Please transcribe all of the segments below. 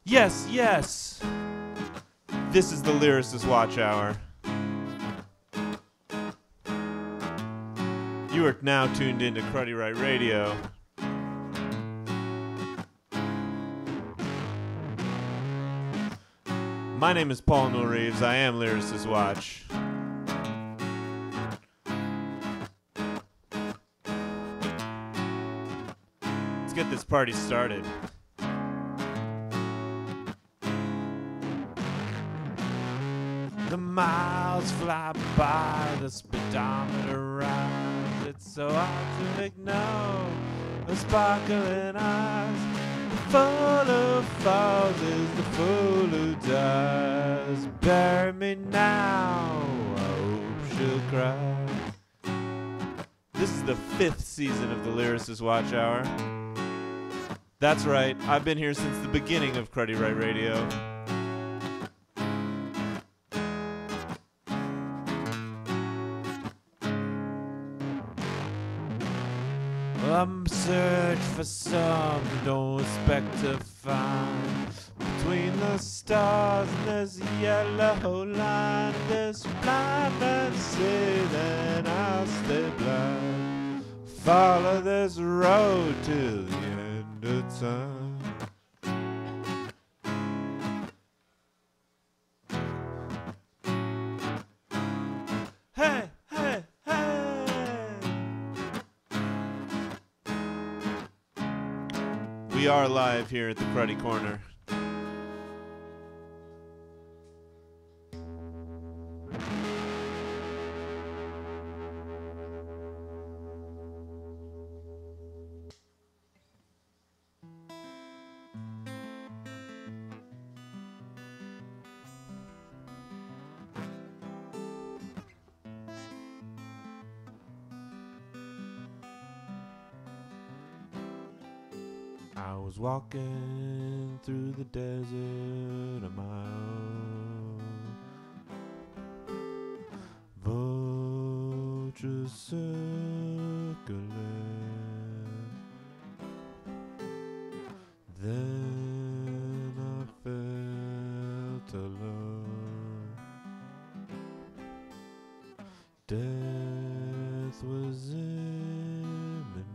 Yes, yes. This is the Lyricists Watch Hour. You are now tuned into Cruddy Right Radio. My name is Paul Newell Reaves. I am Lyricists Watch. Let's get this party started. The miles fly by, the speedometer rise. It's so hard to ignore the sparkling eyes. Full of falls is the fool who dies. Bury me now, I hope she'll cry. This is the 5th season of the Lyricist Watch Hour. That's right, I've been here since the beginning of Cruddy Right Radio. I'm searching for something don't expect to find. Between the stars and this yellow line, this blind man say that I'll stay blind. Follow this road till the end of time. Hey! We are live here at the Cruddy Corner. I was walking through the desert on my own. Vultures circling. Then I felt alone. Death was imminent.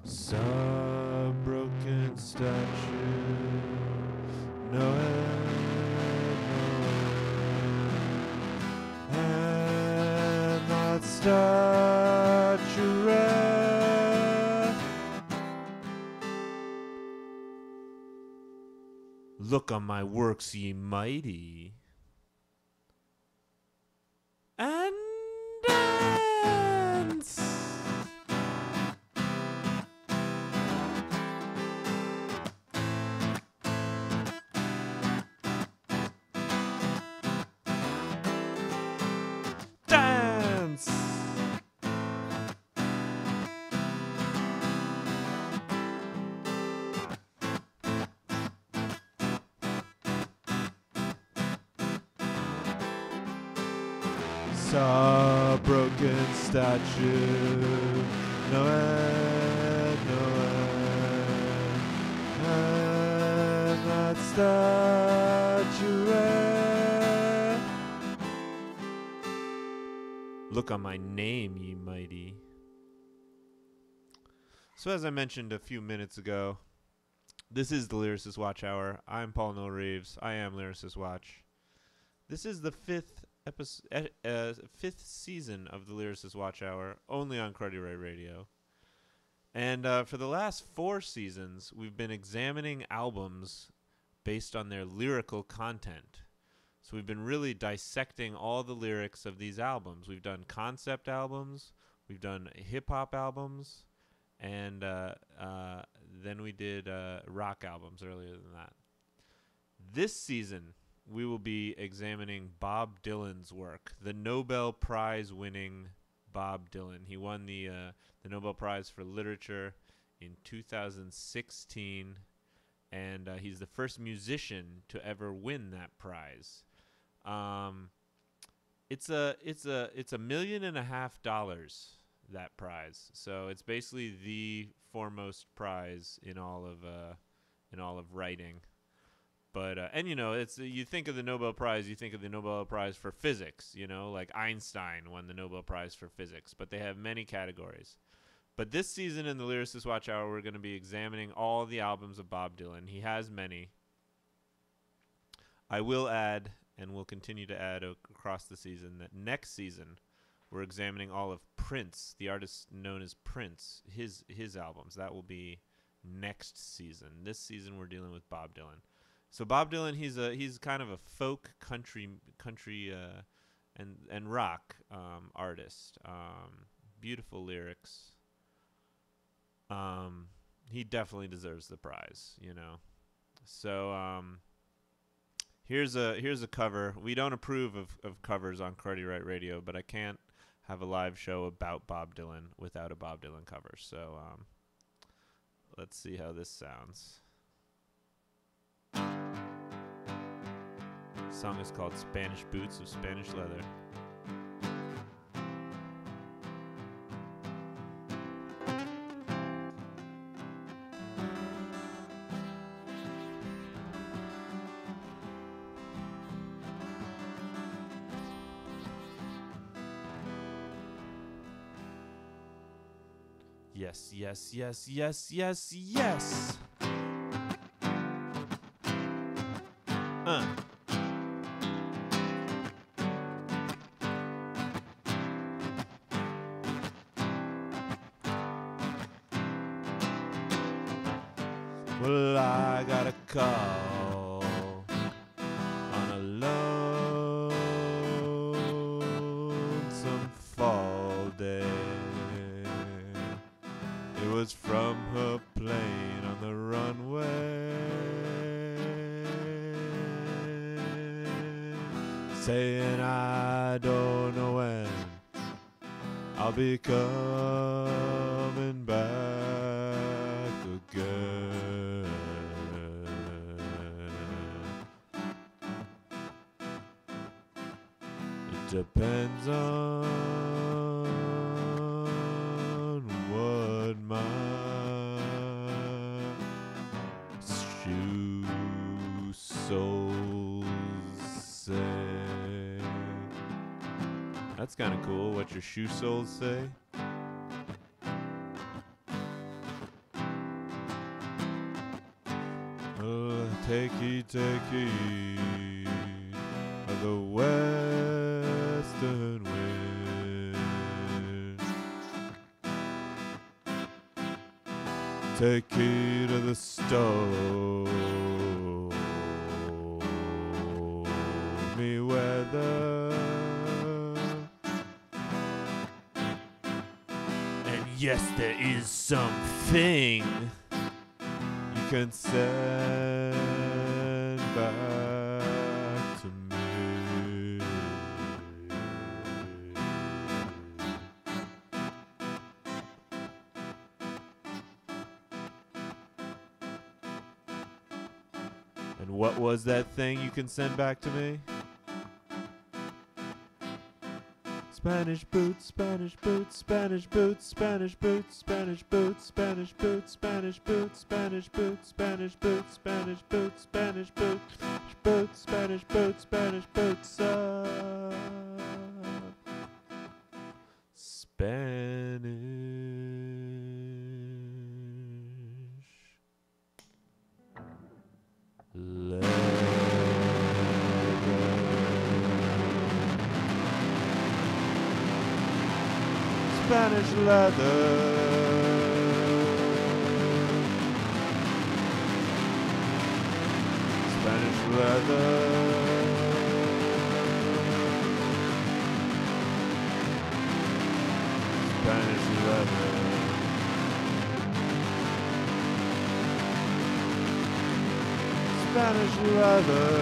Saw a broken statue, Newell, and that statue read, "Look on my works, ye mighty, and dance." Saw a broken statue, Newell, and that statue read, "Look on my name, ye mighty." So as I mentioned a few minutes ago, this is the Lyricist Watch Hour. I'm Paul Newell Reaves. I am Lyricist Watch. This is the 5th season of the Lyricist Watch Hour, only on Cruddy Right Radio. And for the last 4 seasons, we've been examining albums based on their lyrical content. So we've been really dissecting all the lyrics of these albums. We've done concept albums, we've done hip-hop albums, and then we did rock albums earlier than that. This season, we will be examining Bob Dylan's work, the Nobel Prize-winning Bob Dylan. He won the Nobel Prize for Literature in 2016, and he's the first musician to ever win that prize. It's $1.5 million that prize. So it's basically the foremost prize in all of writing. But and you know, it's you think of the Nobel Prize, you think of the Nobel Prize for physics. You know, like Einstein won the Nobel Prize for physics, but they have many categories. But this season in the Lyricist Watch Hour, we're going to be examining all the albums of Bob Dylan. He has many. I will add, and will continue to add across the season, that next season we're examining all of Prince, the artist known as Prince, his albums. That will be next season. This season we're dealing with Bob Dylan. So Bob Dylan, he's kind of a folk country and rock artist. Beautiful lyrics. He definitely deserves the prize, you know. So here's a cover. We don't approve of covers on Cardi Right Radio, but I can't have a live show about Bob Dylan without a Bob Dylan cover. So let's see how this sounds. The song is called Spanish Boots of Spanish Leather. Yes, yes, yes, yes, yes, yes. Well, I got a call on a lonesome fall day. It was from her plane on the runway, saying I don't know when I'll be coming back again. It depends on what my shoe soles say. That's kind of cool, what your shoe soles say. Take heed of the western wind. Take heed of the stormy weather. And yes, there is something you can send back to me. And what was that thing you can send back to me? Spanish boots, Spanish boots, Spanish boots, Spanish boots, Spanish boots, Spanish boots, Spanish boots, Spanish boots, Spanish boots, Spanish boots, Spanish boots, boots, Spanish boots, Spanish boots, Spanish leather. Spanish leather. Spanish leather. Spanish leather. Spanish leather.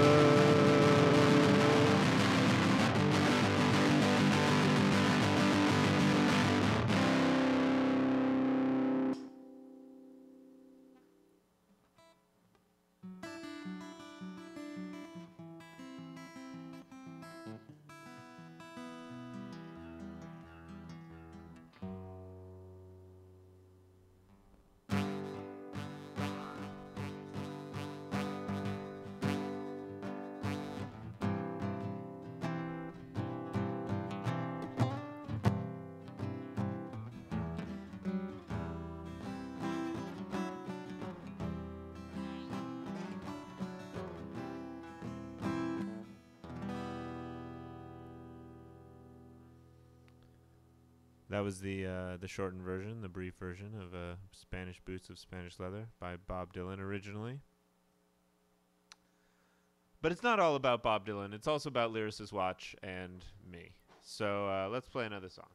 That was the shortened version, the brief version of Spanish Boots of Spanish Leather by Bob Dylan originally. But it's not all about Bob Dylan. It's also about Lyricists Watch and me. So let's play another song.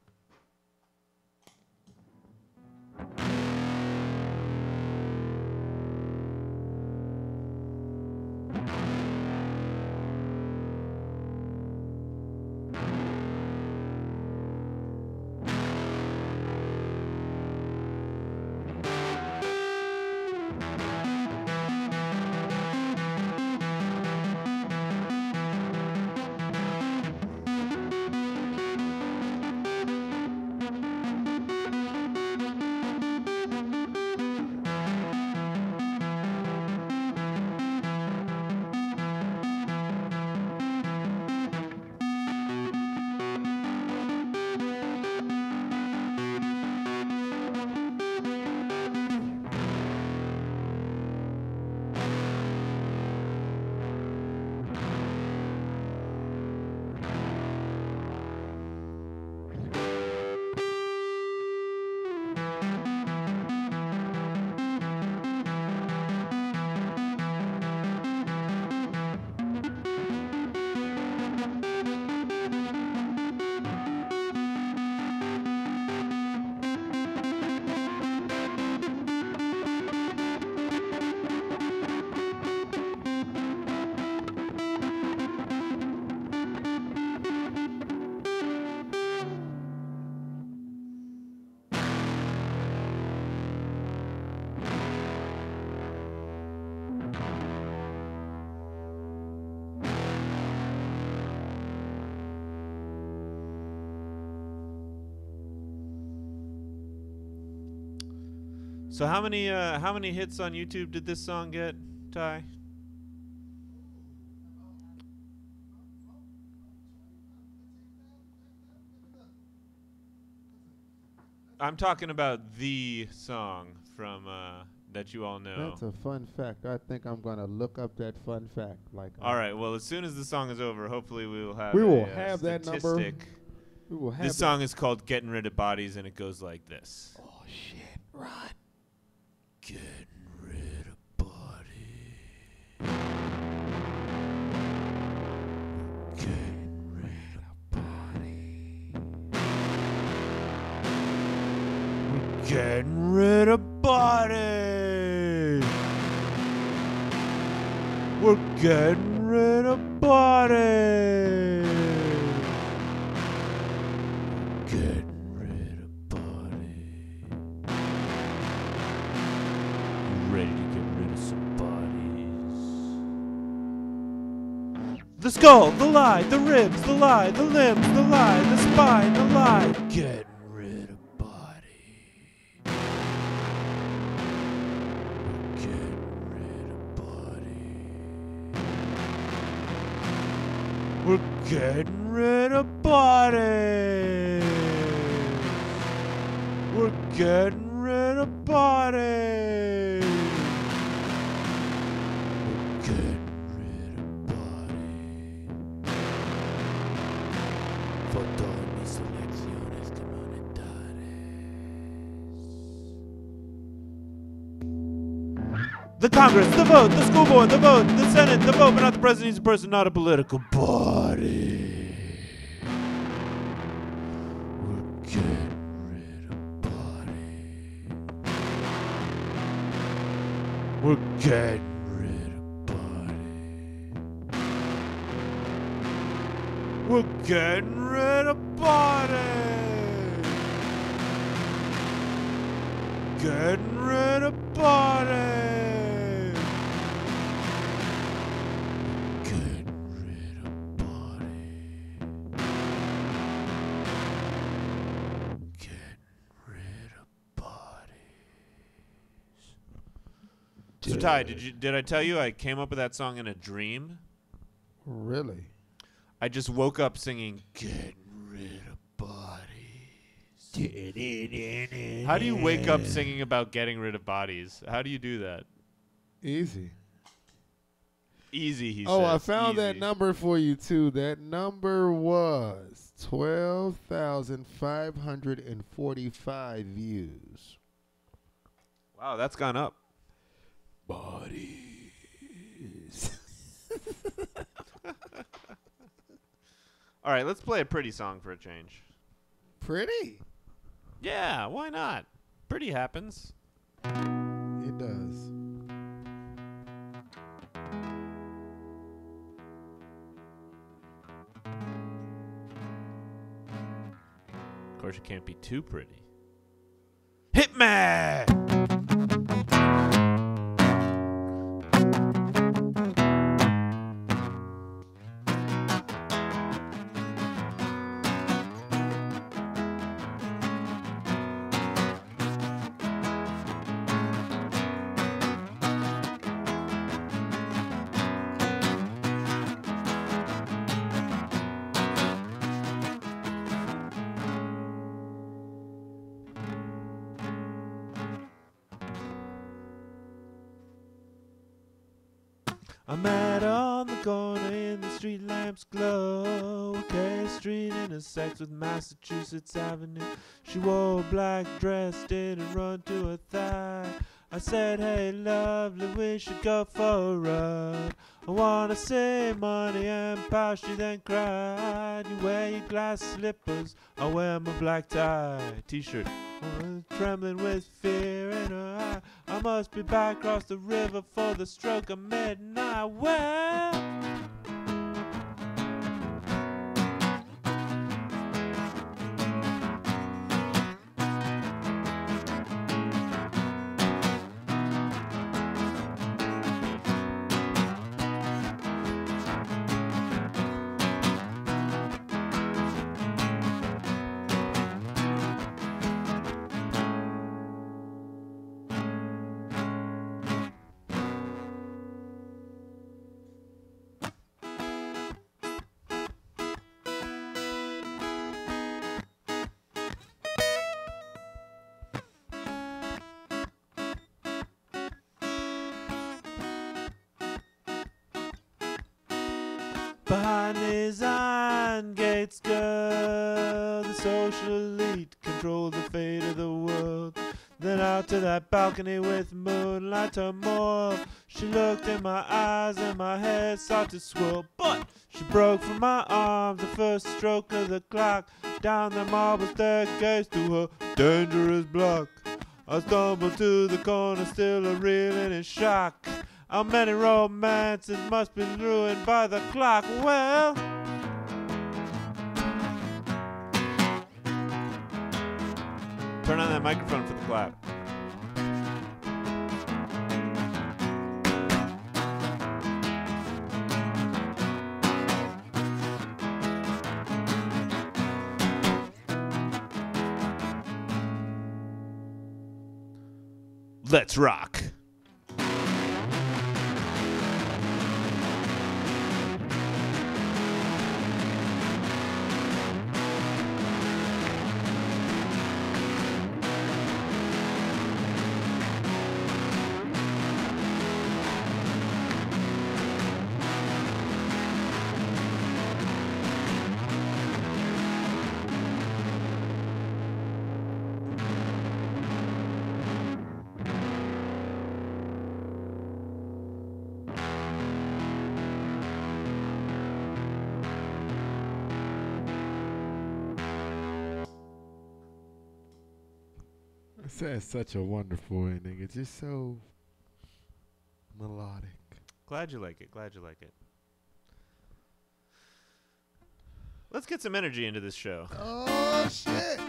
So how many hits on YouTube did this song get, Ty? I'm talking about the song from that you all know. That's a fun fact. I think I'm gonna look up that fun fact. All right. Well, as soon as the song is over, hopefully we will have. We will have that number. We will have. This song is called "Getting Rid of Bodies," and it goes like this. Oh shit! Run. Getting rid of bodies. Getting rid of bodies. We're getting rid of bodies. We're getting rid of bodies. Getting rid of bodies. Ready to get rid of some bodies. The skull, the lie, the ribs, the lie, the limbs, the lie, the spine, the lie. Getting rid of bodies. Getting rid of bodies. We're getting rid of bodies. We're getting rid of bodies. The Congress, the vote, the school board, the vote, the Senate, the vote, but not the president. He's a person, not a political body. We're getting rid of bodies. We're getting rid of bodies. We're getting rid of bodies. Getting rid of bodies. So Ty, did I tell you I came up with that song in a dream? Really? I just woke up singing "Getting Rid of Bodies." How do you wake up singing about getting rid of bodies? How do you do that? Easy. Easy, he Oh, says. I found that Easy. number for you, too. That number was 12,545 views. Wow, that's gone up. Bodies. All right, let's play a pretty song for a change. Pretty. Yeah, why not? Pretty happens. It does. Of course, it can't be too pretty. Hit me! I met her on the corner in the street lamps glow. K Street intersects with Massachusetts Avenue. She wore a black dress, didn't run to her thigh. I said, hey lovely, we should go for a ride. I wanna save money and power. She then cried, you wear your glass slippers, I wear my black tie. T-shirt, trembling with fear in her eye. I must be back across the river for the stroke of midnight. Well, behind his iron gates, girl, the social elite control the fate of the world. Then out to that balcony with moonlight turmoil. She looked in my eyes and my head started to swirl. But she broke from my arms the first stroke of the clock. Down the marble staircase to her dangerous block. I stumbled to the corner, still a reeling in shock. How many romances must be ruined by the clock? Well, turn on that microphone for the clap. Let's rock. That's such a wonderful ending. It's just so melodic. Glad you like it. Glad you like it. Let's get some energy into this show. Oh, shit.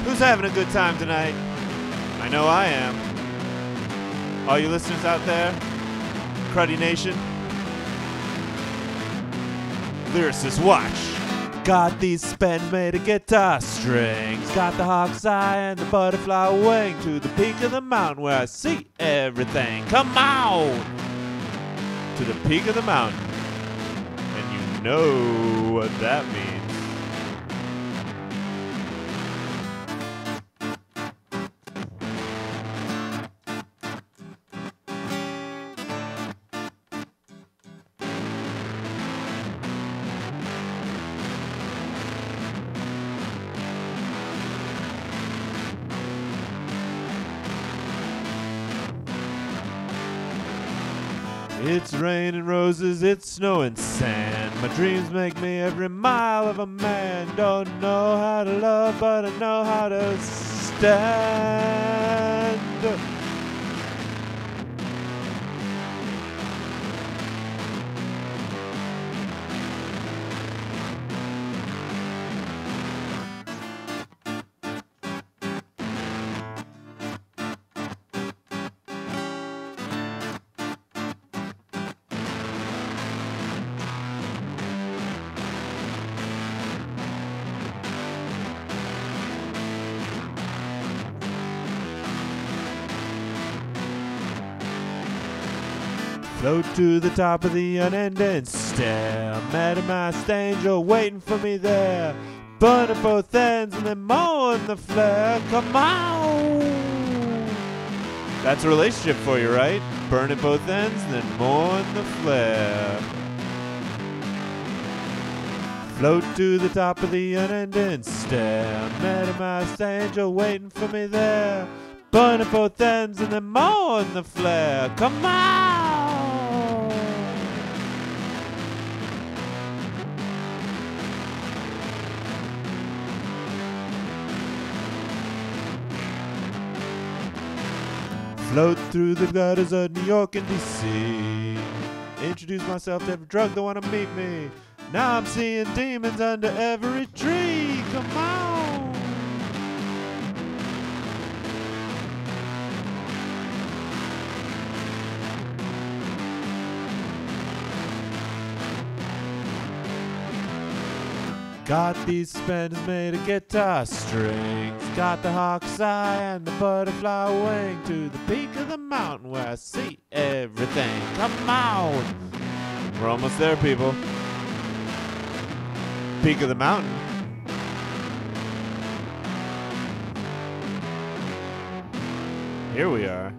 Who's having a good time tonight? I know I am. All you listeners out there, Cruddy Nation, Lyricists, watch. Got these spends made of guitar strings. Got the hawk's eye and the butterfly wing to the peak of the mountain where I see everything. Come on! To the peak of the mountain. And you know what that means. It's raining roses, it's snowing sand. My dreams make me every mile of a man. Don't know how to love, but I know how to stand. Float to the top of the unending stair. Met a masked angel waiting for me there. Burn at both ends and then more in the flare. Come on! That's a relationship for you, right? Burn at both ends and then more in the flare. Float to the top of the unending stair. Met a masked angel waiting for me there. Burn at both ends and then more in the flare. Come on! Float through the gutters of New York and D.C. Introduce myself to every drug that wanna meet me. Now I'm seeing demons under every tree. Come on! Got these suspenders made of guitar strings. Got the hawk's eye and the butterfly wing. To the peak of the mountain where I see everything. Come on! We're almost there, people. Peak of the mountain. Here we are.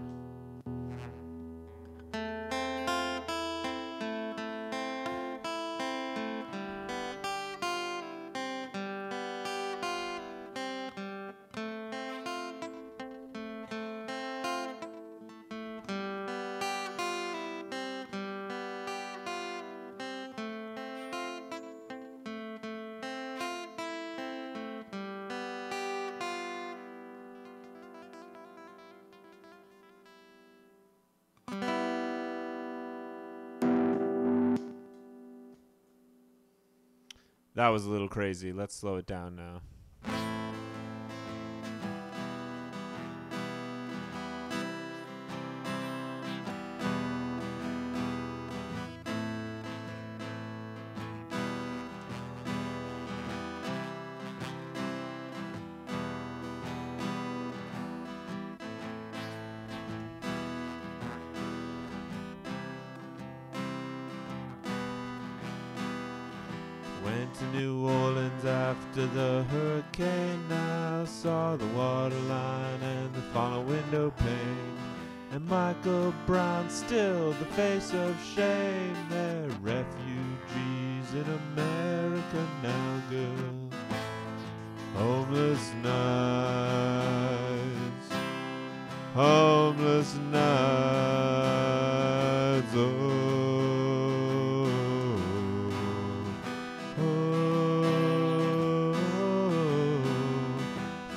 That was a little crazy. Let's slow it down now. Went to New Orleans after the hurricane. I saw the waterline and the fallen window pane. And Michael Brown still the face of shame. They're refugees in America now, girl. Homeless nights, homeless nights, oh.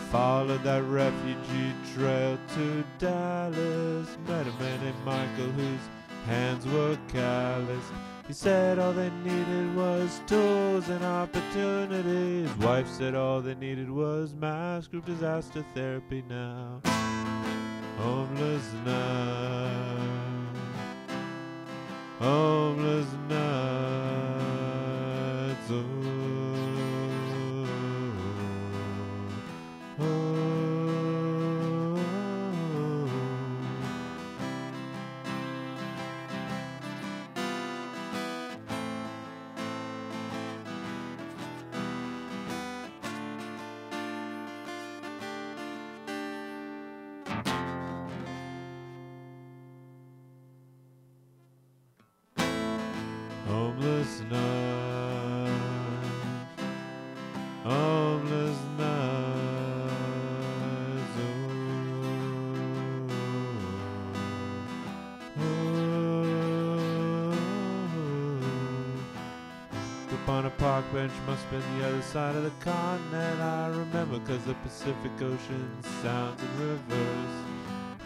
Followed that refugee trail to Dallas. Met a man named Michael whose hands were callous. He said all they needed was tools and opportunities. Wife said all they needed was mass group disaster therapy now. Homeless nights, homeless nights, oh. Homeless nights, homeless nights, oh, oh, bench must be on the other side of the continent. I remember 'cause the Pacific Ocean sounds in reverse.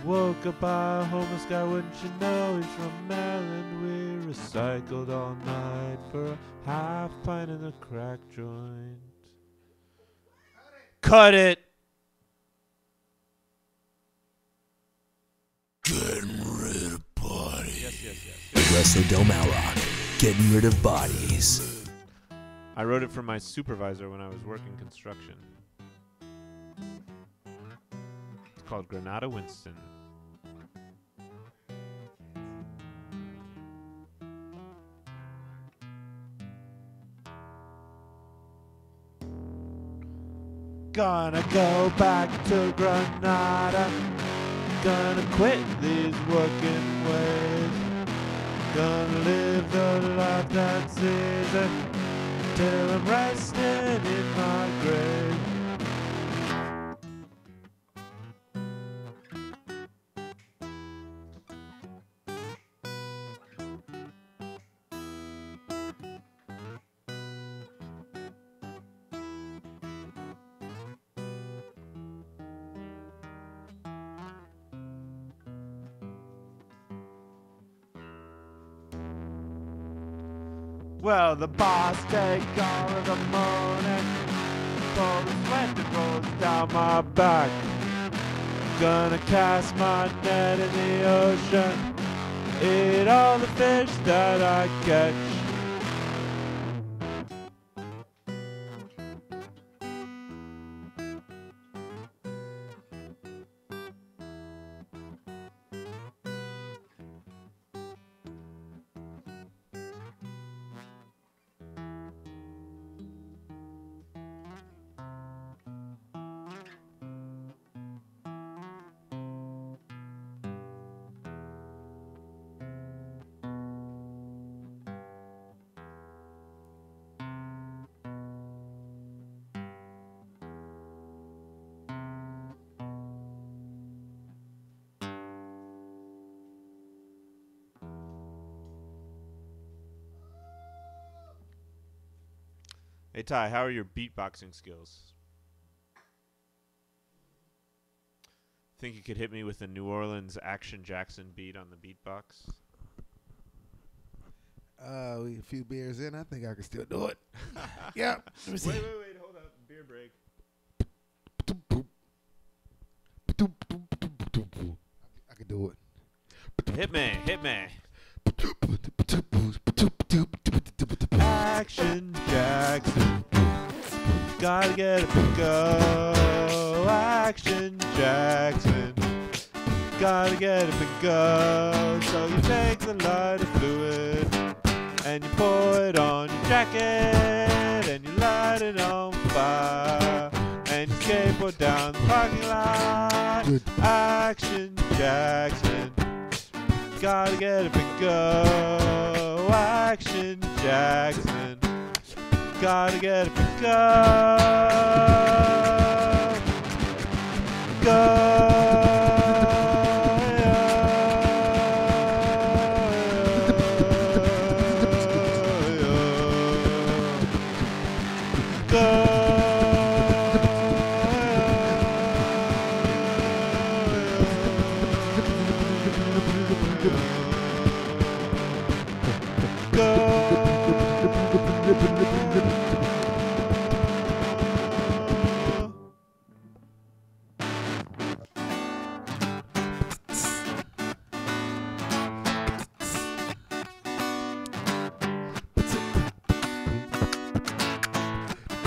Woke up by a homeless guy, wouldn't you know he's from Maryland. We recycled all night for a half pint in the crack joint. Cut it! Getting rid of bodies. Yes. Russell Del Malrock, getting rid of bodies. I wrote it for my supervisor when I was working construction. It's called Granada Winston. Gonna go back to Granada. Gonna quit these working ways. Gonna live the life that's easy till I'm resting in my grave. Well, the boss take all of the money, all the sweat that rolls down my back. Gonna cast my net in the ocean, eat all the fish that I catch. Hey Ty, how are your beatboxing skills? Think you could hit me with a New Orleans Action Jackson beat on the beatbox? We a few beers in. I think I can still do it. Yeah. Let me see. Wait, hold up. Beer break. I can do it. Hit me. Action Jackson, gotta get up and go. Action Jackson, gotta get up and go. So you take the lighter fluid and you pour it on your jacket and you light it on fire and you skateboard down the parking lot. Action Jackson, gotta get up and go. Action Jackson, gotta get up and go. Go.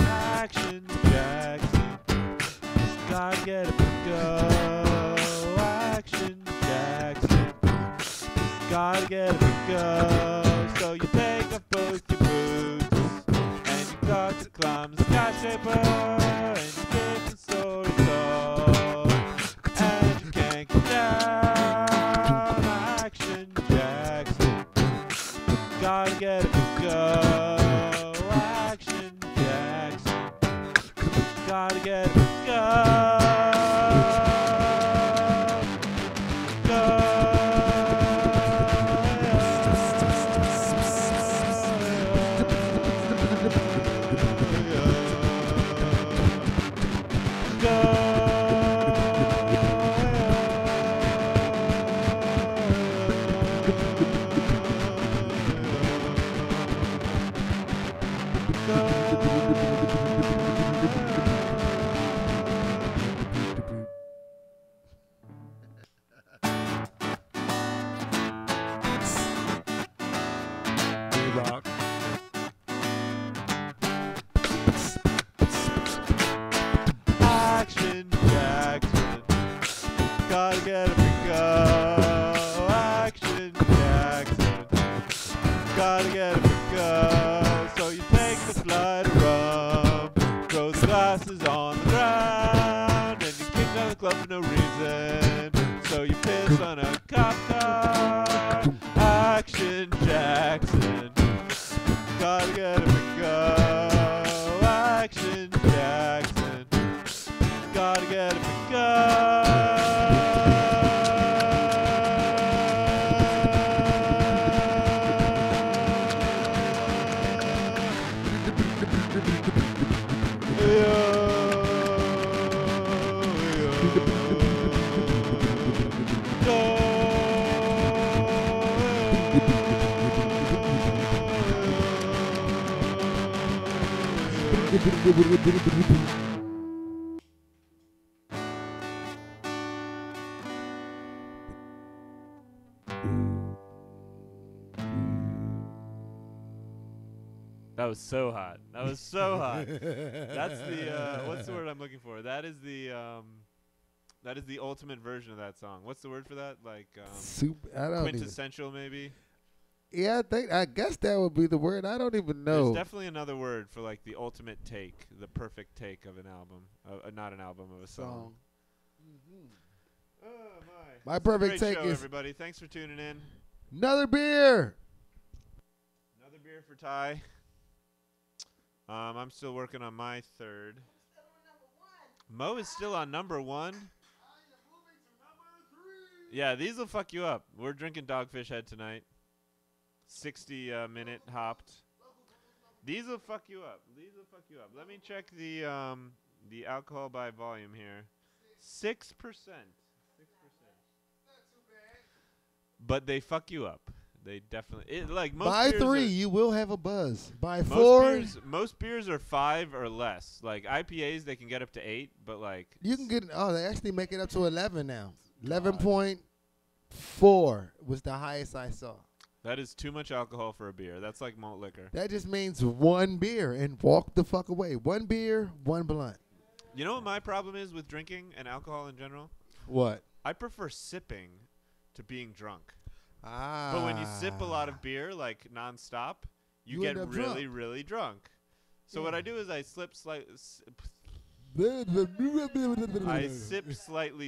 Action Jackson, gotta get up and go. Action Jackson, gotta get up and go. So you take off both your boots and you got to climb the skyscraper and you get the story told and you can't get down. Action Jackson, gotta get up and go. Action Jackson, gotta get up and go. Go. Rock. Action Jackson, gotta get up and go. Action Jackson, gotta get up and go. So you take the slide of rum, throw the glasses on the ground, and you kick down the club for no reason. So you piss on a cop car. Action Jackson, gotta get up and go. Action Jackson, gotta get up and That was so hot. That was so hot. That's the what's the word I'm looking for? That is the ultimate version of that song. What's the word for that? Like I don't quintessential maybe? Yeah, I guess that would be the word. I don't even know. There's definitely another word for like the ultimate take, the perfect take of an album. Not an album, of a song. Oh my. My This is a perfect great take show, is everybody. Thanks for tuning in. another beer. Another beer for Ty. I'm still working on my third. Mo is still on number one. Yeah, these will fuck you up. We're drinking Dogfish Head tonight. 60-minute hopped. These will fuck you up. These will fuck you up. Let me check the alcohol by volume here. 6%. 6%. But they fuck you up. They definitely like most By beers 3, are, you will have a buzz. By most 4, beers, most beers are 5 or less. Like IPAs, they can get up to 8, but like you can get. Oh, they actually make it up to 11 now. 11.4 was the highest I saw. that is too much alcohol for a beer. That's like malt liquor. That just means one beer and walk the fuck away. One beer, one blunt. You know what my problem is with drinking and alcohol in general? What? I prefer sipping to being drunk. Ah. But when you sip a lot of beer, like nonstop, you get end up really, drunk. really drunk. So what I do is I sip slightly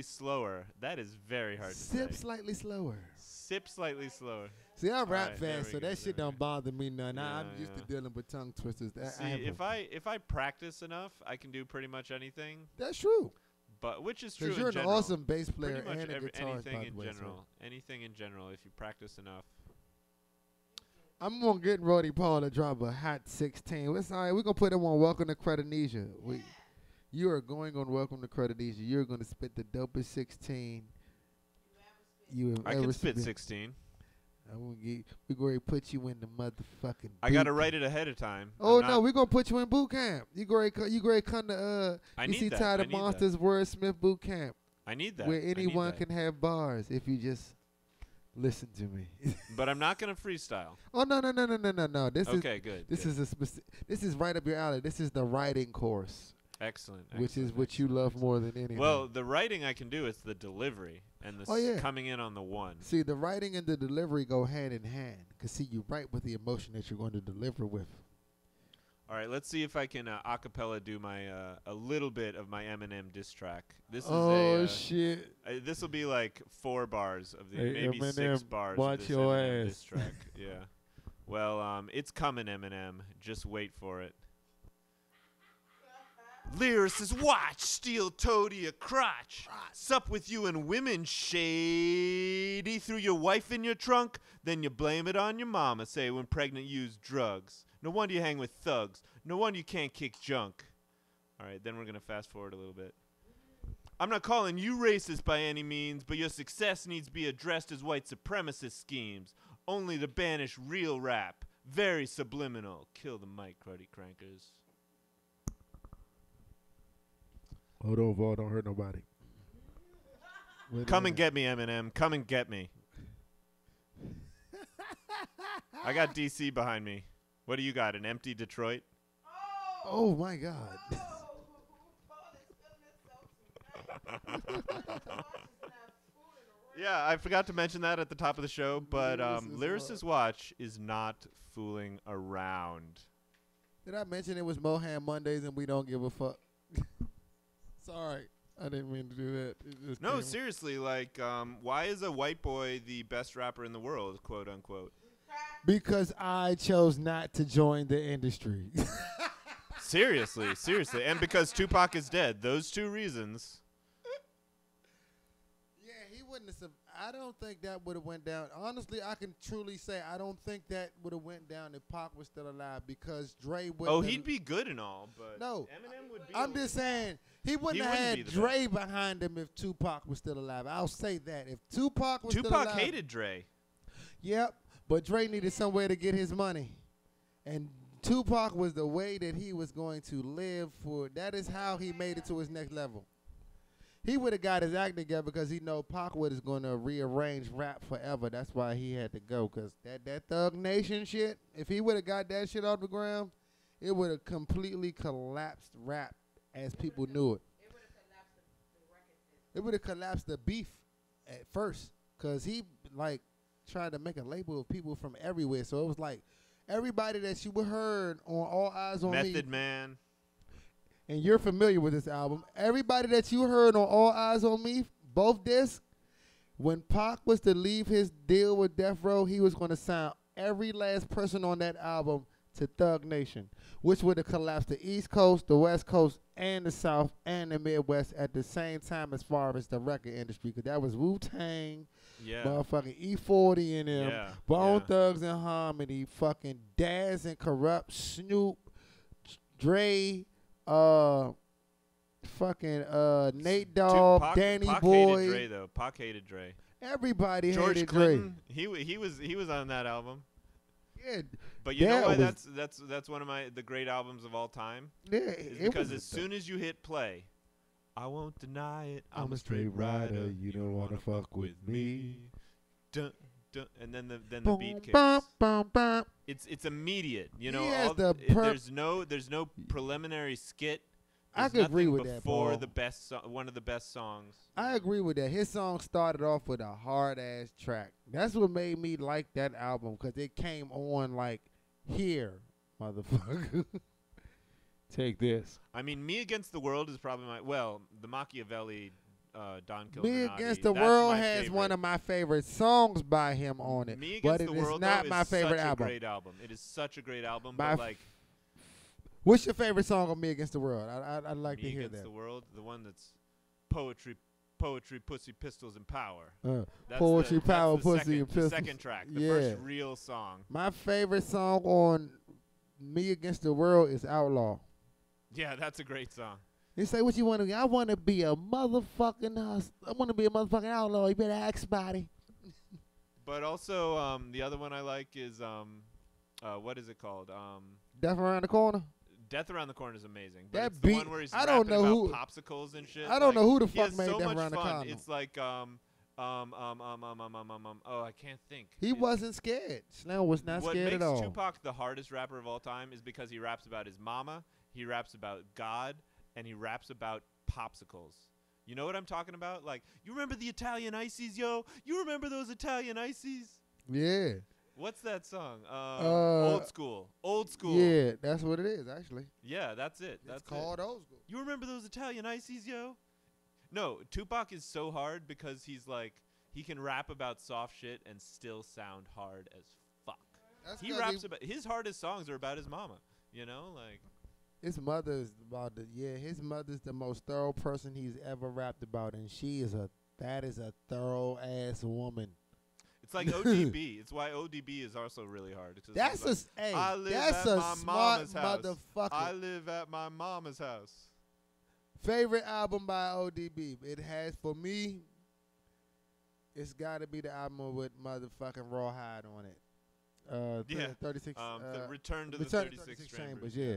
slower. That is very hard to say. Sip slightly slower. Sip slightly slower. See, I rap Alright, there fast, we so go, that shit there we don't bother me none. Yeah, I'm used to yeah. dealing with tongue twisters. See, if I practice enough, I can do pretty much anything. That's true. But which is true Because in you're an general. awesome bass player Pretty much and a guitarist, anything by the in way. general. Anything in general, if you practice enough. I'm going to get Roddy Paul to drop a hot 16. It's all right. We're going to put him on Welcome to Credinesia. You are going on Welcome to Credinesia. You're going to spit the dopest 16 you have I ever can spit spit. 16. We're going to put you in the motherfucking I got to boot write it ahead of time. Oh, I'm no, we're going to put you in boot camp. You going to come to I need that. Tired I of need that. Monsters Wordsmith boot camp I need that. where I need anyone that. can have bars if you just listen to me. But I'm not going to freestyle. Oh, no. This Okay, good. This good. is this is right up your alley. This is the writing course, Excellent. which is excellent, what you excellent, love more than anything. Well, the writing I can do. It's the delivery and the Oh, yeah. coming in on the one. see, the writing and the delivery go hand in hand. Cause see, you write with the emotion that you're going to deliver with. All right, let's see if I can a cappella do my a little bit of my Eminem diss track. This is Shit! this will be like 4 bars of the Hey, maybe Eminem, 6 bars watch of this your Eminem ass. diss track. Yeah. Well, it's coming, Eminem. Just wait for it. Lyricists, watch, steel toe to your crotch. Sup with you and women, shady. Threw your wife in your trunk, then you blame it on your mama. Say when pregnant, use drugs. No wonder you hang with thugs. No wonder you can't kick junk. All right, then we're going to fast forward a little bit. I'm not calling you racist by any means, but your success needs to be addressed as white supremacist schemes. Only to banish real rap. Very subliminal. Kill the mic, cruddy crankers. Hold on, Vol. Don't hurt nobody. Come and get me, Eminem. Come and get me. I got DC behind me. What do you got? An empty Detroit? Oh my God. Yeah, I forgot to mention that at the top of the show, but Lyricists Lyricists Watch is not fooling around. Did I mention it was Mohan Mondays and we don't give a fuck? Sorry, I didn't mean to do that. It just No, came- seriously, like, why is a white boy the best rapper in the world, quote unquote? Because I chose not to join the industry. Seriously, and because Tupac is dead. Those two reasons. Yeah, he wouldn't have. I don't think that would have went down. Honestly, I can truly say I don't think that would have went down if Pac was still alive because Dre would. Oh, he'd be good and all, but No, Eminem would be. I'm just saying he wouldn't have wouldn't had be the Dre behind him if Tupac was still alive. I'll say that if Tupac was still alive. Tupac hated Dre. Yep, but Dre needed somewhere to get his money, and Tupac was the way that he was going to live for. That is how he made it to his next level. He would have got his act together because he know Pac was going to rearrange rap forever. That's why he had to go because that Thug Nation shit, if he would have got that shit off the ground, it would have completely collapsed rap as people knew it. It would have collapsed the record business. It would have collapsed the beef at first because he, like, tried to make a label of people from everywhere. So it was like everybody that you heard on All Eyes on Me. Method Man. And you're familiar with this album. Everybody that you heard on All Eyes on Me, both discs, when Pac was to leave his deal with Death Row, he was going to sign every last person on that album to Thug Nation, which would have collapsed the East Coast, the West Coast, and the South, and the Midwest at the same time as far as the record industry, because that was Wu-Tang, Yeah. motherfucking E40 and them, Yeah. Bone yeah. Thugs and Harmony, fucking Daz and Corrupt, Snoop, Dre, Nate Dogg, Danny Pac Boy. hated Dre though. Pac hated Dre. Everybody George hated Clinton, he was on that album. Dre. Yeah, But you know That why was- that's one of the great albums of all time? yeah. Is because as soon as you hit play, I won't deny it. I'm a straight rider. You don't wanna fuck with me. Dun, dun, and then the Boom, beat kicks. bum, bum, bum. It's immediate. You know, He has all the there's no preliminary skit. I There's could agree nothing with that, before Paul. the best one of the best songs. I agree with that. His song started off with a hard ass track. That's what made me like that album because it came on like, here, motherfucker. Take this. I mean, Me Against the World is probably the Machiavelli, Don Killinati. Me Against the that's World my has favorite. one of my favorite songs by him on it. Me but Against it the is World not though, my is favorite such album. A great album. It is such a great album. My But like What's your favorite song on Me Against the World? I'd like to Me hear Against that. the World, the one that's poetry, pussy, pistols, and power. That's Poetry, that's power, the pussy, second, and pistols. The second track, the Yeah. first real song. My favorite song on Me Against the World is Outlaw. Yeah, that's a great song. They say, what you want to be? I want to be a motherfucking I want to be a motherfucking outlaw. You better ask somebody. But also, the other one I like is what is it called? Death Around the Corner. Death Around the Corner is amazing. But That it's the beat- one where he's I don't rapping know about who- popsicles and shit. I don't know who the he fuck has made so Death much Around the fun. Corner. It's like oh, I can't think. He wasn't scared. Slam was not what scared makes at all. Tupac the hardest rapper of all time is because he raps about his mama, he raps about God, and he raps about popsicles. You know what I'm talking about? Like, you remember the Italian ices, yo? You remember those Italian ices? Yeah. What's that song? Old School. Old School. Yeah, that's what it is, actually. Yeah, that's it. That's It's called Old School. You remember those Italian ices, yo? No, Tupac is so hard because he's like, he can rap about soft shit and still sound hard as fuck. That's He 'cause raps about, his hardest songs are about his mama, you know? Like, his mother's his mother's the most thorough person he's ever rapped about, and that is a thorough ass woman. it's like ODB. It's why ODB is also really hard. It's That's like, I live that's at a my smart mama's house. motherfucker. I live at my mama's house. Favorite album by ODB? It has, for me, it's got to be the album with motherfucking Rawhide on it. Yeah. 36. The Return to the Return to 36 Chambers. Chambers. Yeah.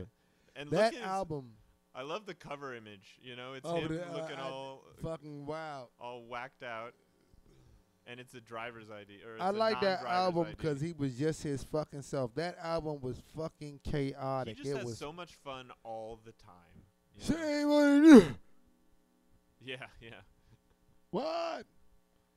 And That look at album. I love the cover image. You know, it's Oh, him but, looking all fucking wild. all whacked out, and it's a driver's ID or it's I a like that non-driver's album ID. because he was just his fucking self. That album was fucking chaotic. He just It has was so much fun all the time. you know? say what you do. Yeah, yeah. What?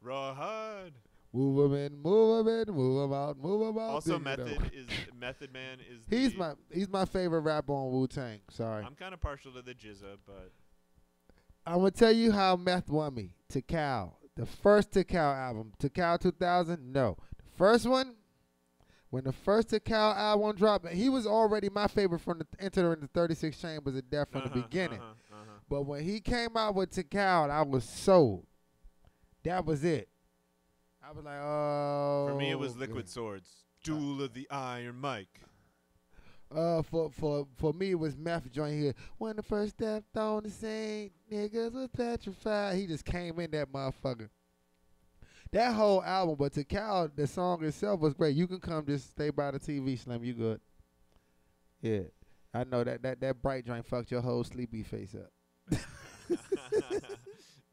Rawhide. Move 'em in, move 'em in, move 'em out, move 'em out. Also, dig it up. Method Man is. He's my favorite rapper on Wu-Tang. Sorry. I'm kind of partial to the Jizza, but I'm gonna tell you how Meth won me. Tikal, the first Tikal album, Tikal 2000. No, the first one. When the first Tikal album dropped, he was already my favorite from the Entering the 36 Chambers of Death from the beginning. But when he came out with Tikal, I was sold. That was it. I was like, oh. For me, it was Liquid yeah. Swords. Duel of the Iron Mike. For me, it was Meth joint here. When the first stepped on the scene, niggas was petrified. He just came in that motherfucker. That whole album, but Tikal, the song itself was great. You can come just stay by the TV, Slim. You good? Yeah, I know that bright joint fucked your whole sleepy face up.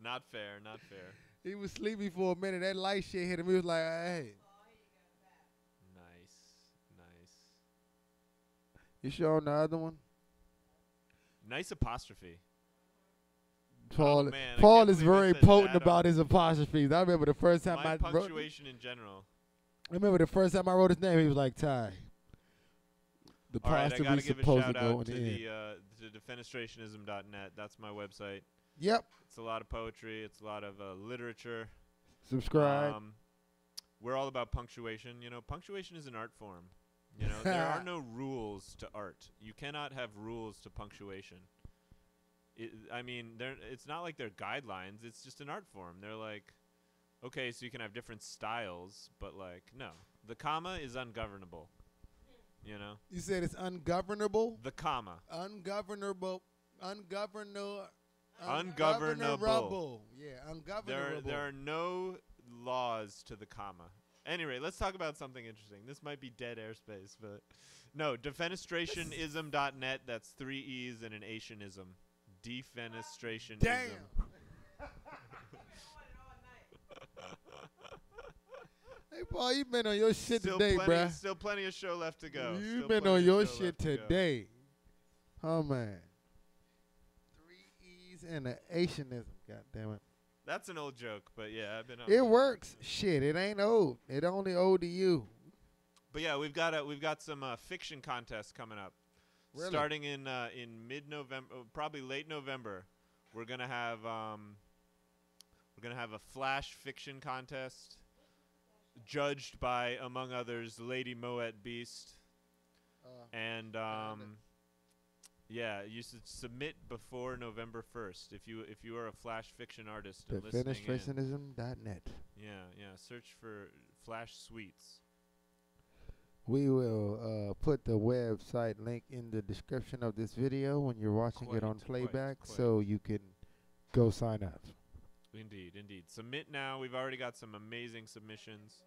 Not fair, not fair. He was sleepy for a minute. That light shit hit him. He was like, hey. Nice, nice. You showing the other one? Nice apostrophe. Paul, man, I Paul can't is believe I very said potent that. about his apostrophes. I remember the first time My I wrote. punctuation in general. I remember the first time I wrote his name. He was like Ty. The All right, I gotta apostrophe's give a supposed shout to go out in to the end. the defenestrationism.net. That's my website. Yep. It's a lot of poetry. It's a lot of literature. Subscribe. We're all about punctuation. You know, punctuation is an art form. You know, there are no rules to art. You cannot have rules to punctuation. It's not like they're guidelines. It's just an art form. They're like, okay, so you can have different styles, but like, no. The comma is ungovernable. You know? You said it's ungovernable? The comma. Ungovernable. Ungovernable. Yeah, ungovernable. There are no laws to the comma. Anyway, let's talk about something interesting. This might be dead airspace, but no, defenestrationism.net. That's 3 E's and an Asianism. Defenestrationism. Damn. Hey, Paul, you been on your shit today, bruh. Still plenty of show left to go. You been on your shit today. Oh, man. 3 E's and an Asianism. God damn it. That's an old joke, but yeah, I've been on It works. Shit, it ain't old. It only old to you. But yeah, we've got some fiction contests coming up. Really? Starting in mid-November, probably late November, we're gonna have a flash fiction contest, judged by, among others, Lady Moet Beast, and yeah, you should submit before November 1st if you are a flash fiction artist and listening in. Defenestrationism.net. Yeah, search for Flash Suites. We will put the website link in the description of this video when you're watching it on playback, so you can go sign up. Indeed. Submit now. We've already got some amazing submissions.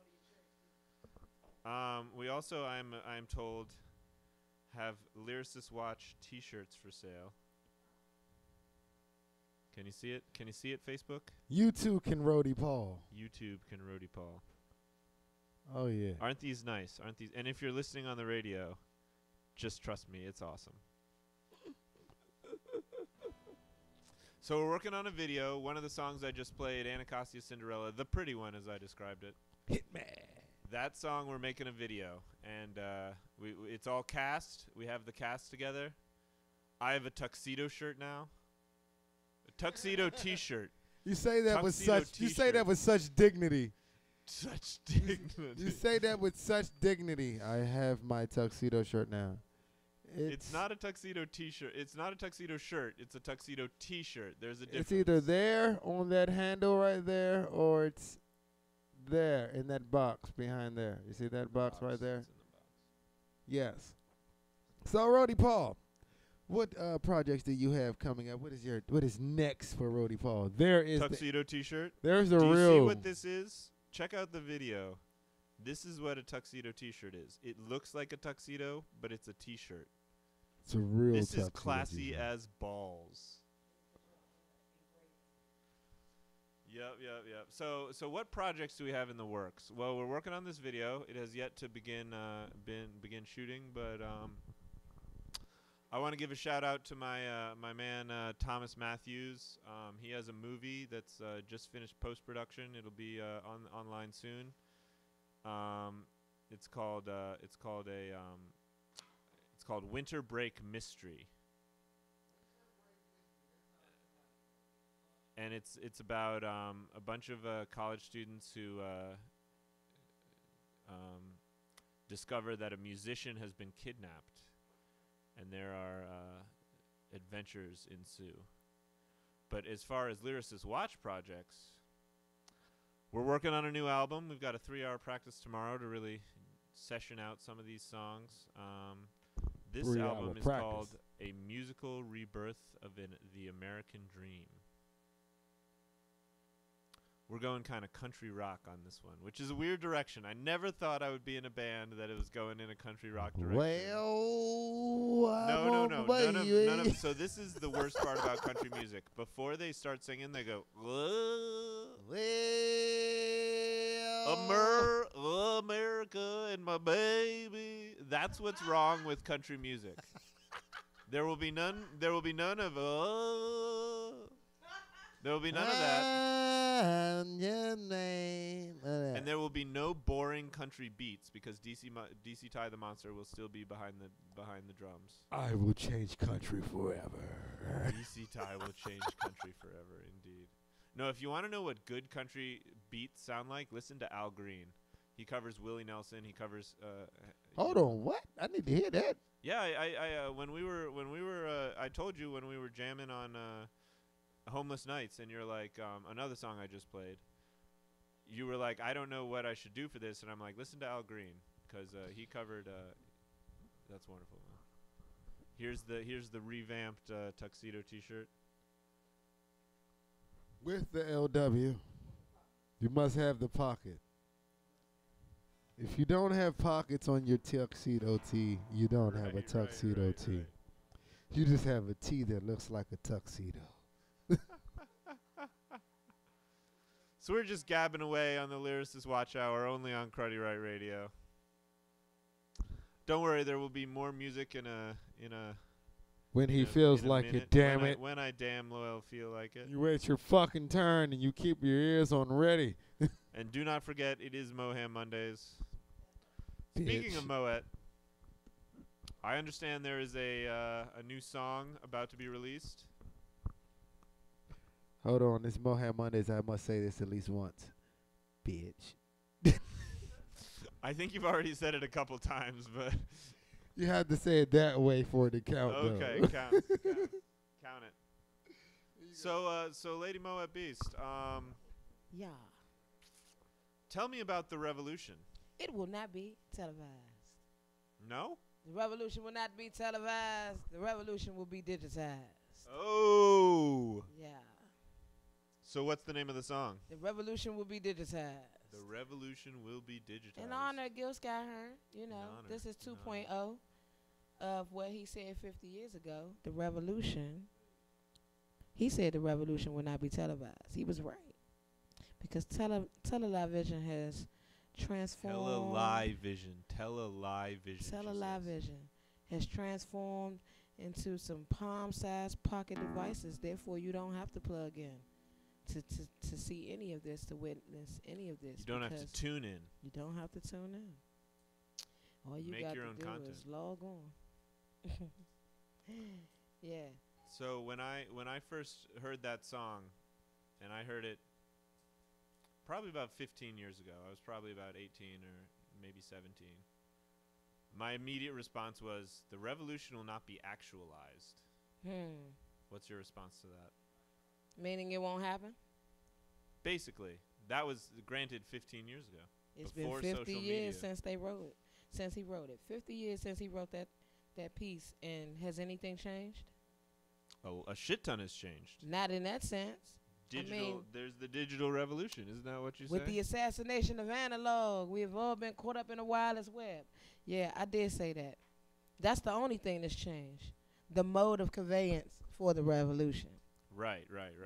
We also, I'm told, have Lyricists Watch T-shirts for sale. Can you see it? Can you see it, Facebook? You too can Roadie Paul. YouTube can Roadie Paul. Oh, yeah. Aren't these nice? And if you're listening on the radio, just trust me, it's awesome. So we're working on a video. One of the songs I just played, Anacostia Cinderella, the pretty one as I described it. Hitman. That song, we're making a video. And it's all cast. We have the cast together. I have a tuxedo shirt now. A tuxedo T-shirt. You say that with Tuxedo such. You say that with such dignity. Such dignity. You say that with such dignity. I have my tuxedo shirt now. It's not a tuxedo T-shirt. It's not a tuxedo shirt. It's a tuxedo T-shirt. There's a difference. It's either there on that handle right there, or it's there in that box behind there. You see that box right there? It's in the box. Yes. So, Roadie Paul, what projects do you have coming up? What is next for Roadie Paul? There is tuxedo T-shirt. There's the Do you real. see what this is? Check out the video. This is what a tuxedo T-shirt is. It looks like a tuxedo, but it's a T-shirt. It's a real This is tuxedo classy t-shirt. as balls. Yep. So what projects do we have in the works? Well, we're working on this video. It has yet to begin shooting, but I want to give a shout out to my my man Thomas Matthews. He has a movie that's just finished post production. It'll be online soon. It's called Winter Break Mystery. And it's about a bunch of college students who discover that a musician has been kidnapped, and there are adventures ensue. But as far as Lyricists watch projects, we're working on a new album. We've got a 3-hour practice tomorrow to really session out some of these songs. This 3-hour album is practice. called A Musical Rebirth of the American Dream. We're going kind of country rock on this one, which is a weird direction. I never thought I would be in a band that it was going in a country rock direction. Well, No. None of. So this is the worst part about country music. Before they start singing, they go, America and my baby. That's what's wrong with country music. There will be none of. There will be none of that. And there will be no boring country beats because DC Ty the Monster will still be behind the drums. I will change country forever. DC Ty will change country forever, indeed. No, if you want to know what good country beats sound like, listen to Al Green. He covers Willie Nelson. He covers. Hold on, what? I need to hear that. Yeah, I when we were I told you when we were jamming on Homeless Nights, and you're like another song I just played. You were like, I don't know what I should do for this, and I'm like, listen to Al Green, because he covered. That's wonderful. Here's the revamped tuxedo T-shirt. With the LW, you must have the pocket. If you don't have pockets on your tuxedo tee, you don't have a tuxedo tee. Right. You just have a tee that looks like a tuxedo. So we're just gabbing away on the Lyricists Watch Hour, only on Cruddy Right Radio. Don't worry, there will be more music in a When he in a- feels in a like minute. it, damn When it. when I damn well feel like it. You wait your fucking turn and you keep your ears on ready. And do not forget, it is Moham Mondays. Speaking Bitch. of Moet, I understand there is a new song about to be released. Hold on, this Moham Mondays, I must say this at least once. Bitch. I think you've already said it a couple times, but You have to say it that way for it to count, okay, though. count it. So Lady Moet Beast, Yeah. tell me about the revolution. It will not be televised. No? The revolution will not be televised. The revolution will be digitized. Oh. Yeah. So what's the name of the song? The revolution will be digitized. The revolution will be digitized. In honor of Gil Skyhearn, you know, honor, this is in 2.0 of what he said 50 years ago. The revolution. He said the revolution will not be televised. He was right. Because television has transformed. Television. Television has transformed into some palm-sized pocket devices. Therefore, you don't have to plug in to see any of this, to witness any of this. You don't have to tune in. You don't have to tune in. All you Make got your to own do content. is log on. Yeah. So when I first heard that song, and I heard it probably about 15 years ago. I was probably about 18 or maybe 17. My immediate response was, the revolution will not be actualized. What's your response to that? Meaning it won't happen? Basically, that was granted 15 years ago. It's Before been 50 social years media. since they wrote it. Since he wrote it. 50 years since he wrote that piece. And has anything changed? A shit ton has changed. Not in that sense. Digital. There's the digital revolution. Isn't that what you With say? the assassination of analog, we have all been caught up in a wireless web. Yeah, I did say that. That's the only thing that's changed. The mode of conveyance for the revolution. Right.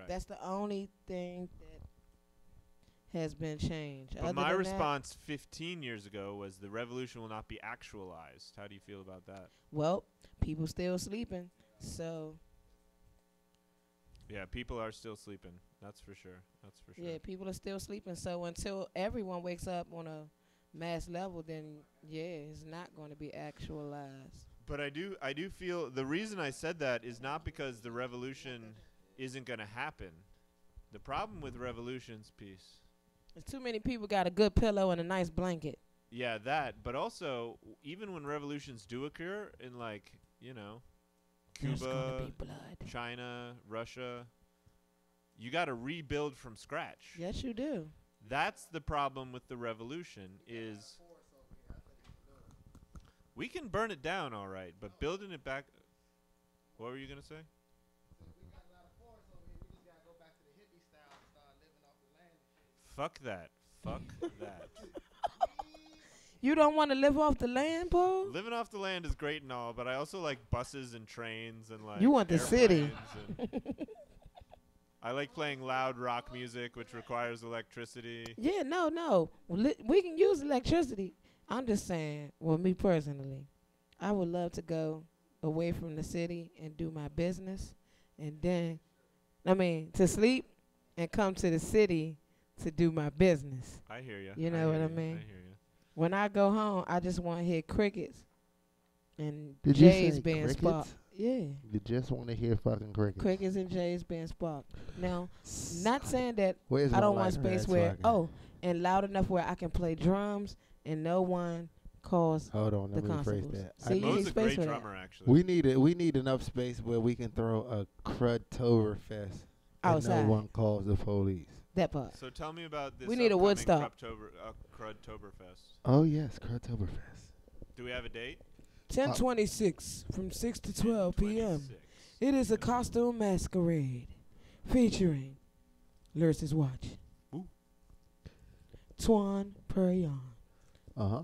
That's the only thing that has been changed. But Other my than response 15 years ago was the revolution will not be actualized. How do you feel about that? that, well, people still sleeping. So, Yeah, people are still sleeping. That's for sure. yeah, people are still sleeping. So until everyone wakes up on a mass level, then, yeah, it's not going to be actualized. But I do feel the reason I said that is not because the revolution isn't going to happen. The problem with revolutions, peace. Too many people got a good pillow and a nice blanket. Yeah, that. But also, even when revolutions do occur in, like, you know, There's Cuba, gonna be blood. China, Russia, you got to rebuild from scratch. Yes, you do. That's the problem with the revolution is we can burn it down, all right, but building it back. What were you going to say? Fuck that. Fuck that. You don't want to live off the land, Paul? Living off the land is great and all, but I also like buses and trains and like You want the city. airplanes and I like playing loud rock music, which requires electricity. Yeah, no. We can use electricity. I'm just saying, well, me personally, I would love to go away from the city and do my business, and then, to sleep and come to the city to do my business. I hear you. You know what I mean? I hear you. When I go home, I just want to hear crickets and Did you jays say being crickets? sparked. Yeah. You just want to hear fucking crickets. Crickets and jays being sparked. Now, not saying that Where's I my don't want lighter space at where, so I can- and loud enough where I can play drums and no one calls Hold on, let the me rephrase constables. that. See, you Mo's need a space great for that. drummer, actually. We need enough space where we can throw a Crudtoberfest and Outside. no one calls the police. That part. So tell me about this. We need a Woodstock. Crudtoberfest. Oh yes, Crudtoberfest. Do we have a date? 10:26 from 6 to 12 p.m. 26. It is a costume masquerade featuring Lyricists Watch, Ooh. Twan Perion, Uh-huh.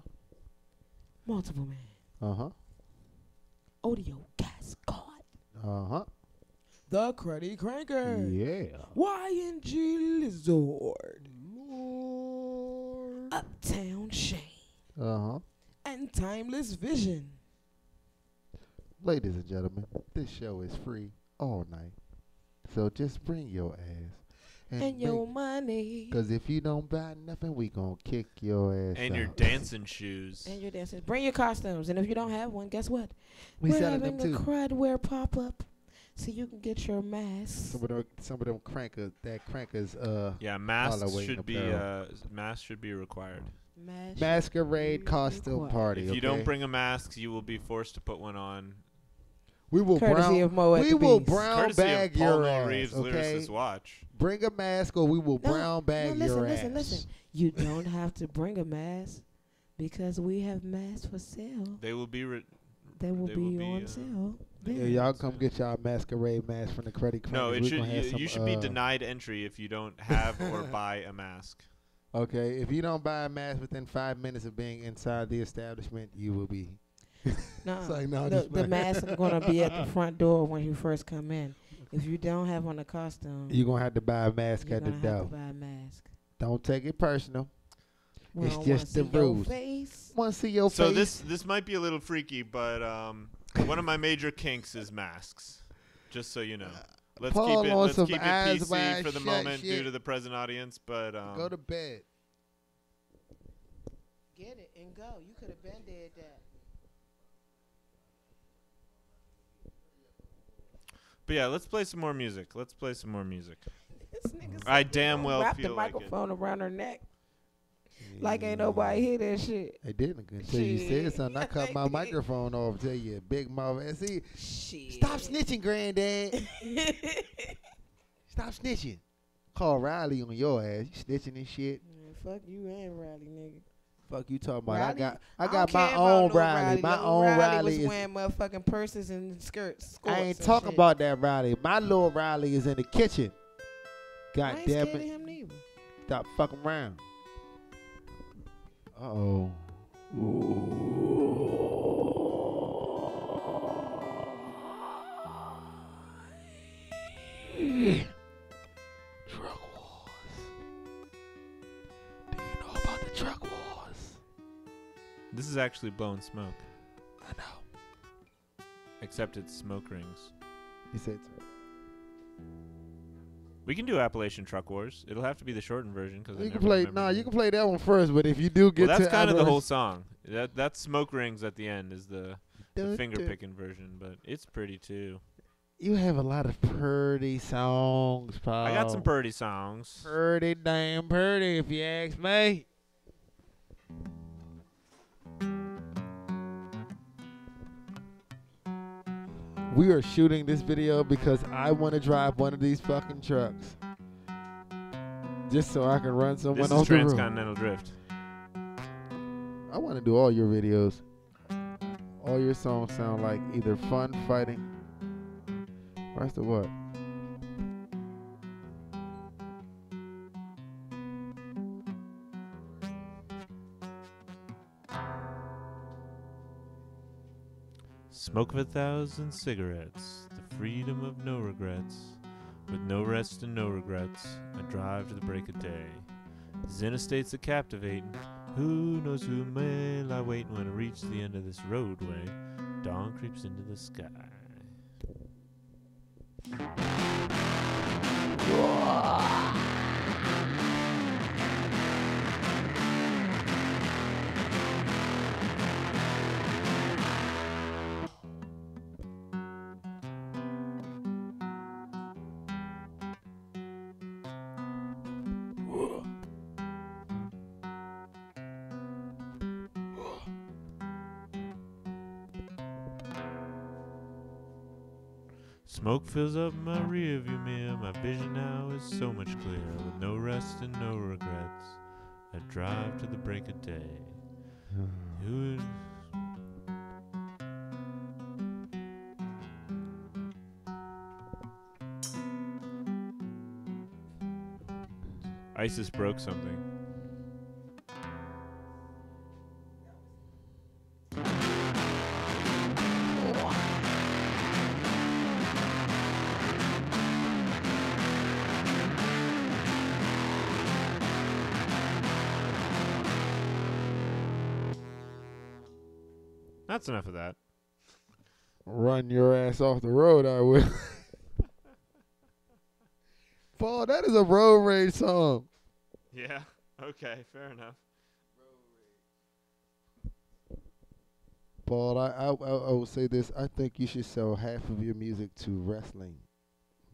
Multiple Man, Uh-huh. Audio Cascade, Uh-huh. The Cruddy Cranker, Yeah. YNG Lizard, Uptown Shane, Uh-huh. and Timeless Vision. Ladies and gentlemen, this show is free all night. So just bring your ass. And your money. Because if you don't buy nothing, we gonna kick your ass And out. your dancing shoes. And your dancers. Bring your costumes. And if you don't have one, guess what? We We're selling having them a too. Crudware pop-up so you can get your mask. Some of them crankers, Yeah, masks Halloween should be apparel. required. masquerade costume required. party. If you okay? don't bring a mask, you will be forced to put one on. we will Courtesy of Mo at we the will Beast. brown Courtesy bag of Paul your Noel ass. Reaves, Okay, Lyricists Watch. bring a mask or we will brown bag listen, your listen, ass. listen. You don't have to bring a mask because we have masks for sale. They will be. They will They be will be, on sale. Yeah, there. y'all come get y'all masquerade mask from the credit card. No, it should. You should be denied entry if you don't have or buy a mask. Okay, if you don't buy a mask within 5 minutes of being inside the establishment, you will be. No, It's like, no, the just buy- masks are going to be at the front door when you first come in. If you don't have on a costume, You're going to have to buy a mask you're at the going to have to door. buy a mask. Don't take it personal. We It's don't wanna just the see your rules. face. Want to see your So face? this might be a little freaky, but one of my major kinks is masks. Just so you know. Let's Paul keep it. on Let's some keep it eyes PC wide for the shut moment due shit. to the present audience. But Go to bed. Get it and go. You could have been dead that. but yeah, let's play some more music. Let's play some more music. This nigga I said damn gonna well wrap feel the like it. microphone around her neck like ain't nobody hear that shit. I didn't until you said Shit. something. I cut my microphone off. Tell you, big mouth. And see, Shit. stop snitching, granddad. Stop snitching. Call Riley on your ass. You snitching and shit. Man, fuck you and Riley, nigga. Fuck you talking about? Riley? I don't got my care own about no Riley. My Little own Riley was is. wearing motherfucking purses and skirts. I ain't skirts and talking shit. about that Riley. My little Riley is in the kitchen. I God ain't damn scared of it! him neither. Stop fucking around. Uh oh. Yeah. Drug wars. Do you know about the drug wars? This is actually blowing smoke, I know. except it's smoke rings. He said so. We can do Appalachian Truck Wars. It'll have to be the shortened version because You can play. Nah, you can play that one first. But if you do get well, that's to kind of the whole Appalachian- song. That's smoke rings at the end is the finger picking version, but it's pretty too. You have a lot of pretty songs, Paul. I got some pretty songs. Pretty damn pretty, if you ask me. We are shooting this video because I want to drive one of these fucking trucks. Just so I can run someone This is off the road. Transcontinental Drift. I want to do all your videos. All your songs sound like either fun, fighting. Where's the what? Smoke of 1,000 cigarettes, the freedom of no regrets. With no rest and no regrets, I drive to the break of day. These interstates are captivating. Who knows who may lie waiting when I reach the end of this roadway. Dawn creeps into the sky. Smoke fills up my rearview mirror. My vision now is so much clearer. With no rest and no regrets, I drive to the break of day. Who is... ISIS broke something. That's enough of that. Run your ass off the road, I will. Paul, that is a road rage song. Yeah. Okay. Fair enough. Paul, I will say this. I think you should sell half of your music to wrestling.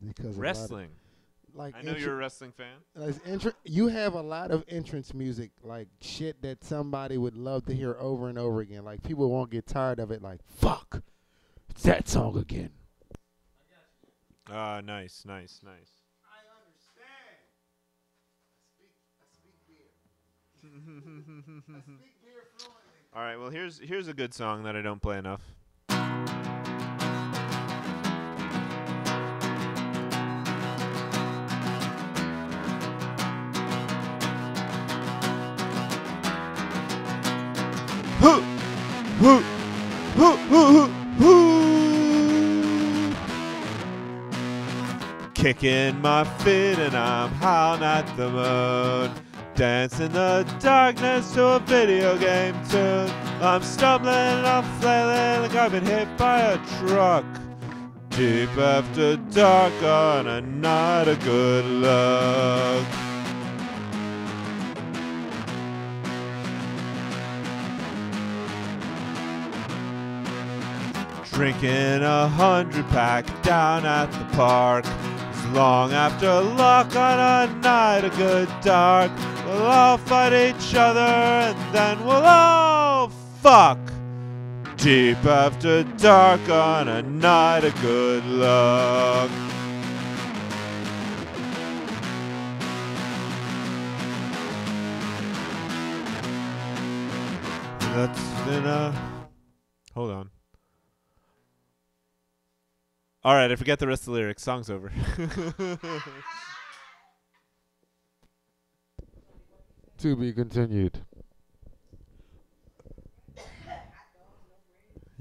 Because Wrestling. Like I know you're a wrestling fan. you have a lot of entrance music, like shit that somebody would love to hear over and over again. Like people won't get tired of it. Like fuck, it's that song again. Ah, nice, nice, nice. I understand. I speak beer fluently. All right. Well, here's a good song that I don't play enough. Kicking my feet and I'm howling at the moon. Dance in the darkness to a video game tune. I'm stumbling and I'm flailing like I've been hit by a truck. Deep after dark on a night of good luck. Drinking 100-pack down at the park. It's long after luck on a night of good dark. We'll all fight each other and then we'll all fuck. Deep after dark on a night of good luck. That's enough. Hold on. All right, I forget the rest of the lyrics. Song's over. To be continued.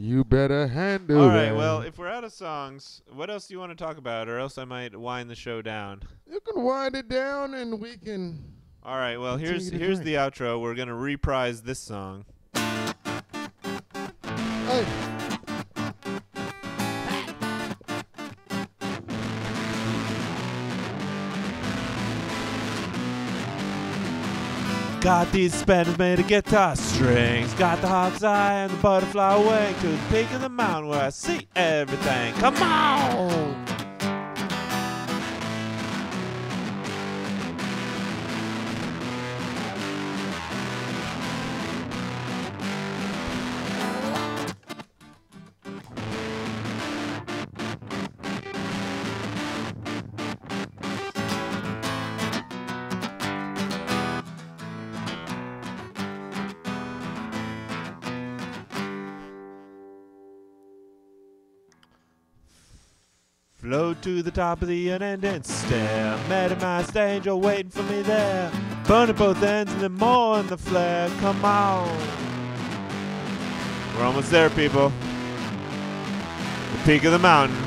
You better handle All that. right, well, if we're out of songs, what else do you want to talk about, or else I might wind the show down? You can wind it down and we can. All right, well, here's Continue to the outro. We're going to reprise this song. Hey. Got these suspenders made of guitar strings. Got the hawk's eye and the butterfly wing to the peak of the mountain where I see everything. Come on! Float to the top of the unending stair. Met a masked angel waiting for me there. Burn at both ends and then more in the flare. Come on. We're almost there, people. The peak of the mountain.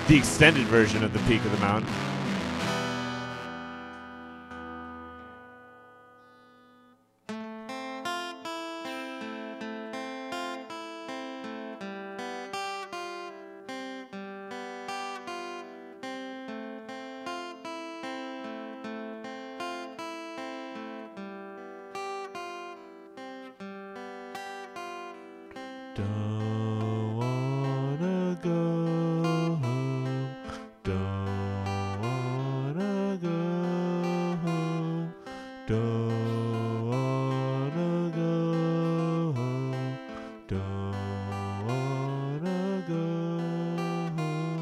The extended version of the peak of the mountain. Don't wanna go home. Don't wanna go home. Don't wanna go home. Don't wanna go home.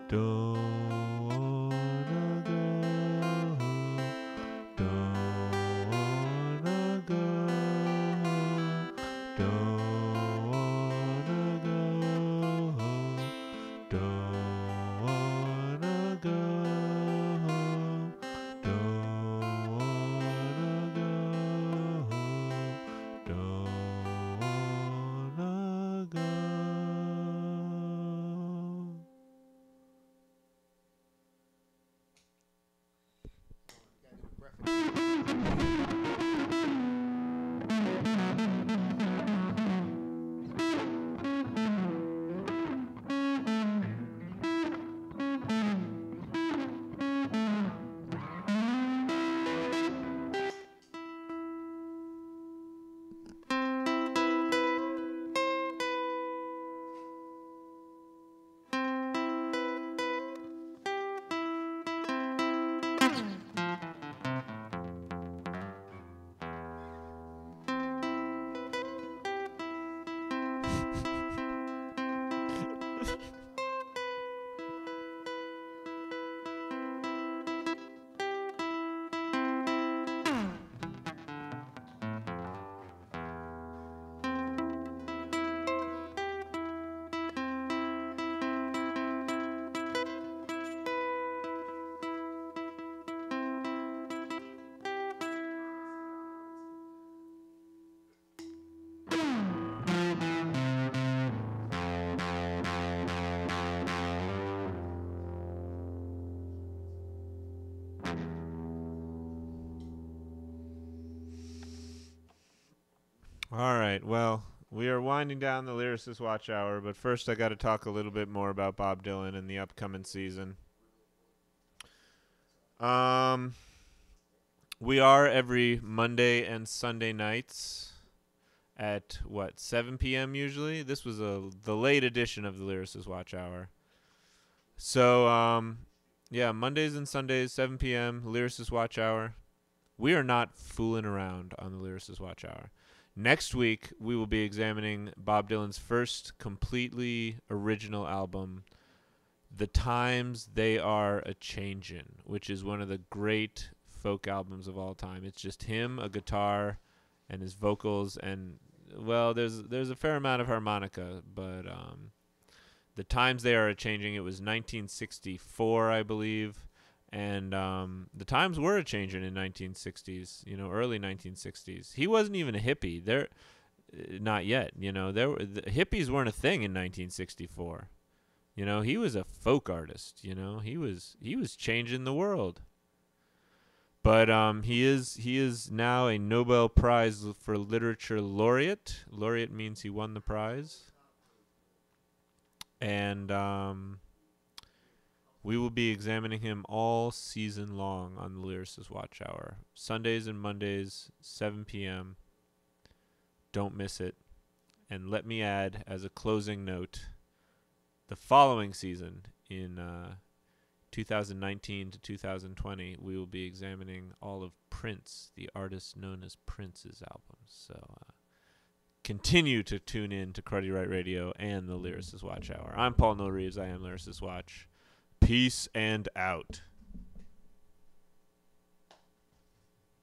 Don't wanna go home. Don't wanna go home. Don't All right, well, we are winding down the Lyricist Watch Hour, but first I got to talk a little bit more about Bob Dylan and the upcoming season. We are every Monday and Sunday nights at, 7 p.m. usually? This was the late edition of the Lyricist Watch Hour. So, yeah, Mondays and Sundays, 7 p.m., Lyricist Watch Hour. We are not fooling around on the Lyricist Watch Hour. Next week, we will be examining Bob Dylan's first completely original album, The Times They Are A-Changin', which is one of the great folk albums of all time. It's just him, a guitar, and his vocals, and, well, there's a fair amount of harmonica, but The Times They Are A-Changin', it was 1964, I believe, and the times were a-changin' in 1960s, early 1960s. He wasn't even a hippie. not yet. You know, the hippies weren't a thing in 1964. You know, he was a folk artist. You know, he was changing the world. But he is now a Nobel Prize for Literature laureate. Laureate means he won the prize. And we will be examining him all season long on the Lyricists Watch Hour. Sundays and Mondays, 7 p.m. Don't miss it. And let me add, as a closing note, the following season, in 2019 to 2020, we will be examining all of Prince, the artist known as Prince's albums. So continue to tune in to Cruddy Right Radio and the Lyricist Watch Hour. I'm Paul No Reeves. I am Lyricist Watch. Peace and out.